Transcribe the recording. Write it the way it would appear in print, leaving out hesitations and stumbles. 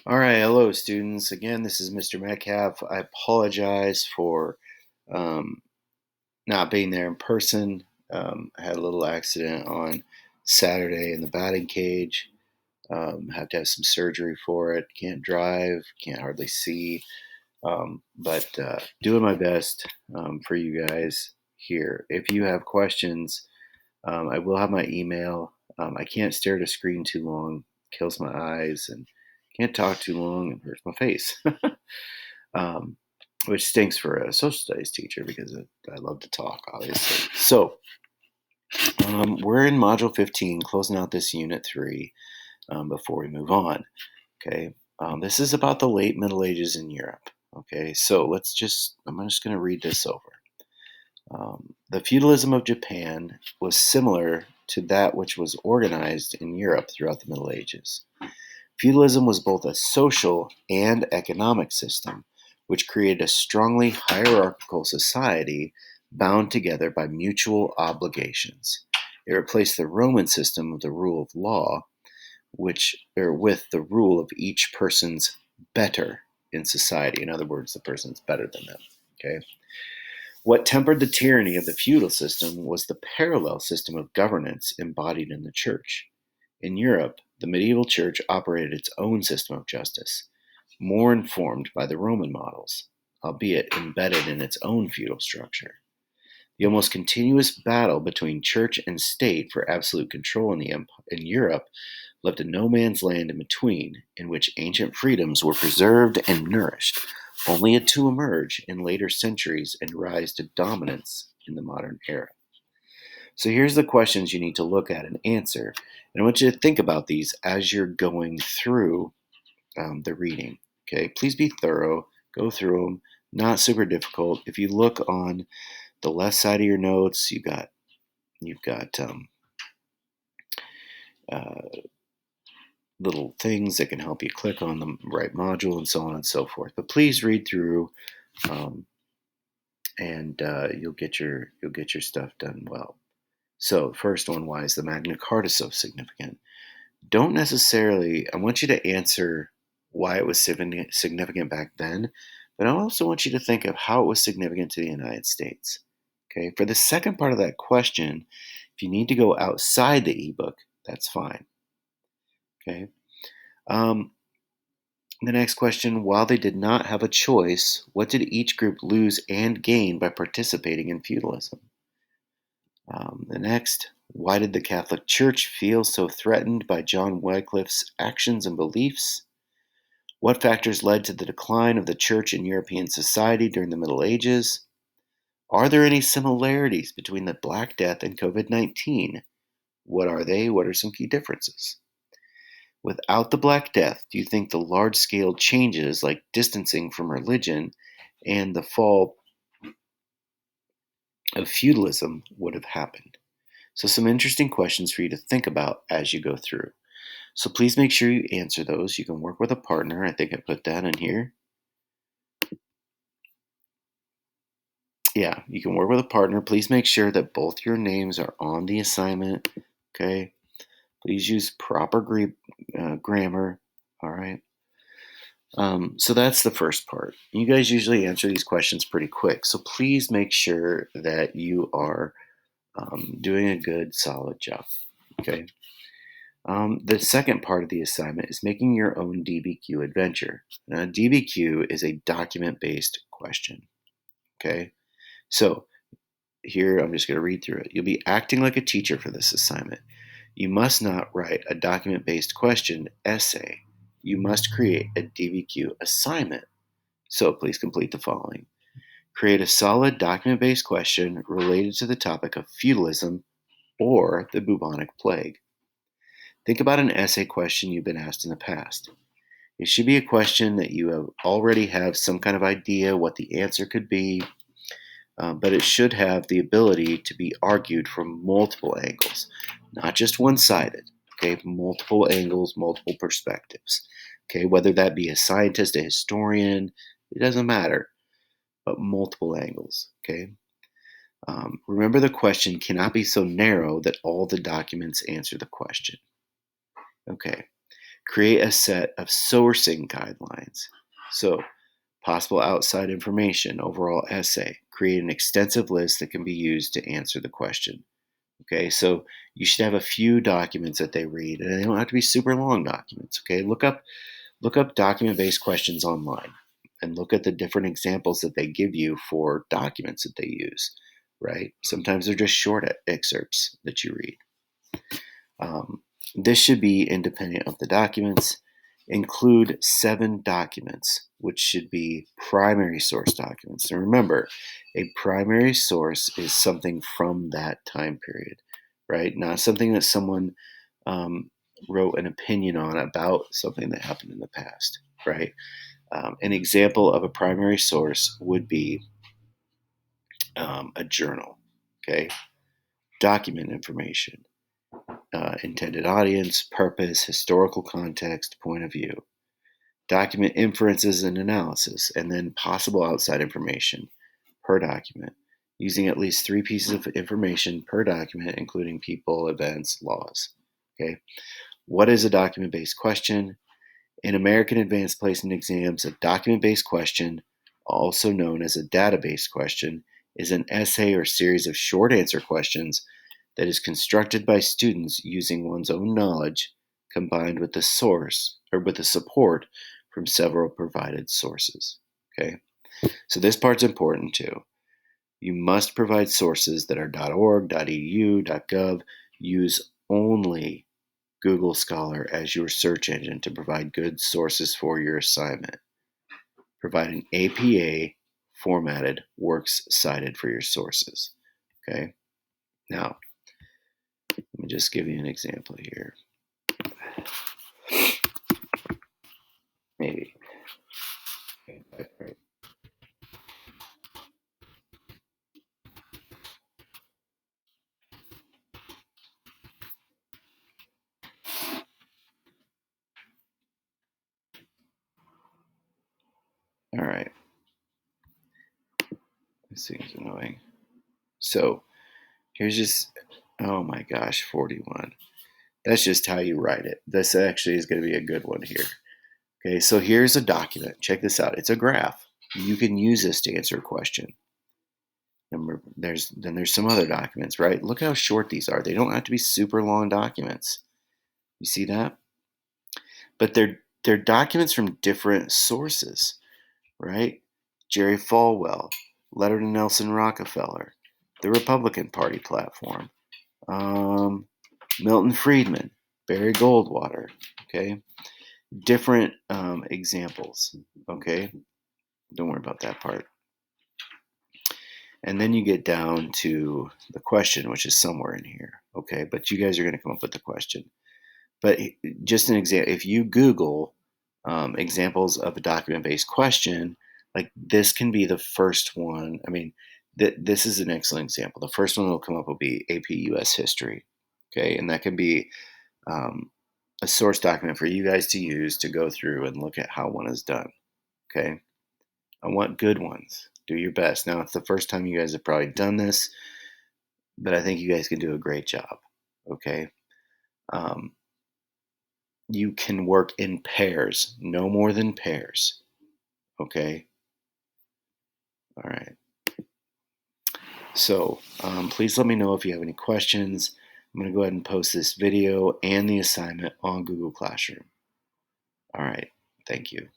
All right, hello, students. Again, this is Mr. Metcalf. I apologize for um, not being there in person. I had a little accident on Saturday in the batting cage. Had to have some surgery for it. Can't drive, can't hardly see, but doing my best for you guys here. If you have questions, I will have my email. I can't stare at a screen too long, kills my eyes, and can't talk too long, and hurts my face. um, which stinks for a social studies teacher because I love to talk, obviously. So we're in Module 15, closing out this Unit 3 before we move on. Okay, this is about the late Middle Ages in Europe. Okay, so I'm just going to read this over. The feudalism of Japan was similar to that which was organized in Europe throughout the Middle Ages. Feudalism was both a social and economic system, which created a strongly hierarchical society bound together by mutual obligations. It replaced the Roman system of the rule of law, with the rule of each person's better in society. In other words, the person's better than them. Okay. What tempered the tyranny of the feudal system was the parallel system of governance embodied in the church. In Europe, the medieval church operated its own system of justice, more informed by the Roman models, albeit embedded in its own feudal structure. The almost continuous battle between church and state for absolute control in Europe left a no man's land in between, in which ancient freedoms were preserved and nourished, only to emerge in later centuries and rise to dominance in the modern era. So here's the questions you need to look at and answer. And I want you to think about these as you're going through the reading. Okay, please be thorough. Go through them. Not super difficult. If you look on the left side of your notes, you've got uh, little things that can help you click on the right module and so on and so forth. But please read through, um, and you'll get your stuff done well. So, first one, why is the Magna Carta so significant? Don't necessarily, I want you to answer why it was significant back then, but I also want you to think of how it was significant to the United States. Okay, for the second part of that question, if you need to go outside the ebook, that's fine. Okay. Um, the next question, while they did not have a choice, what did each group lose and gain by participating in feudalism? The next, why did the Catholic Church feel so threatened by John Wycliffe's actions and beliefs? What factors led to the decline of the church in European society during the Middle Ages? Are there any similarities between the Black Death and COVID 19? What are they? What are some key differences? Without the Black Death, do you think the large scale changes like distancing from religion and the fall of feudalism would have happened? So, some interesting questions for you to think about as you go through. So, please make sure you answer those. You can work with a partner. I think I put that in here. Yeah, you can work with a partner. Please make sure that both your names are on the assignment. Okay. Please use proper grammar. All right. So that's the first part. You guys usually answer these questions pretty quick. So please make sure that you are doing a good, solid job. Okay. The second part of the assignment is making your own DBQ adventure. Now, DBQ is a document based question. Okay. So here, I'm just going to read through it. You'll be acting like a teacher for this assignment. You must not write a document based question essay. You must create a DBQ assignment. So please complete the following. Create a solid document based question related to the topic of feudalism or the bubonic plague. Think about an essay question you've been asked in the past. It should be a question that you already have some kind of idea what the answer could be, but it should have the ability to be argued from multiple angles, not just one sided. Okay, multiple angles, multiple perspectives. Okay, whether that be a scientist, a historian, it doesn't matter, but multiple angles. Okay, remember the question cannot be so narrow that all the documents answer the question. Okay, Create a set of sourcing guidelines. So, possible outside information, overall essay. Create an extensive list that can be used to answer the question. Okay, so you should have a few documents that they read, and they don't have to be super long documents. Okay, look up document-based questions online and look at the different examples that they give you for documents that they use. Right? Sometimes they're just short excerpts that you read. This should be independent of the documents. Include 7 documents, which should be primary source documents. And remember, a primary source is something from that time period, right? Not something that someone wrote an opinion on about something that happened in the past, right? An example of a primary source would be a journal, okay? Document information. Intended audience, purpose, historical context, point of view. Document inferences and analysis, and then possible outside information per document, using at least 3 pieces of information per document, including people, events, laws. Okay. What is a document-based question? In American Advanced Placement exams, a document-based question, also known as a data-based question, is an essay or series of short answer questions that is constructed by students using one's own knowledge combined with the source or with the support from several provided sources. Okay, so this part's important too. You must provide sources that are .org, .edu, .gov. Use only Google Scholar as your search engine to provide good sources for your assignment. Provide an APA formatted works cited for your sources. Okay, now let me just give you an example here. Maybe. All right. This thing's annoying. So here's just, oh my gosh, 41. That's just how you write it. This actually is going to be a good one here. Okay, so here's a document. Check this out. It's a graph. You can use this to answer a question. There's some other documents, right? Look how short these are. They don't have to be super long documents. You see that? But they're documents from different sources, right? Jerry Falwell, letter to Nelson Rockefeller, the Republican Party platform, Milton Friedman, Barry Goldwater, okay? Different examples, okay? Don't worry about that part. And then you get down to the question, which is somewhere in here, okay? But you guys are going to come up with the question. But just an example, if you Google examples of a document-based question, like this can be the first one. I mean, this is an excellent example. The first one that will come up will be AP US History, okay? And that can be a source document for you guys to use to go through and look at how one is done, okay? I want good ones. Do your best. Now, it's the first time you guys have probably done this, but I think you guys can do a great job, okay? You can work in pairs, no more than pairs, okay? All right. So please let me know if you have any questions. I'm going to go ahead and post this video and the assignment on Google Classroom. All right. Thank you.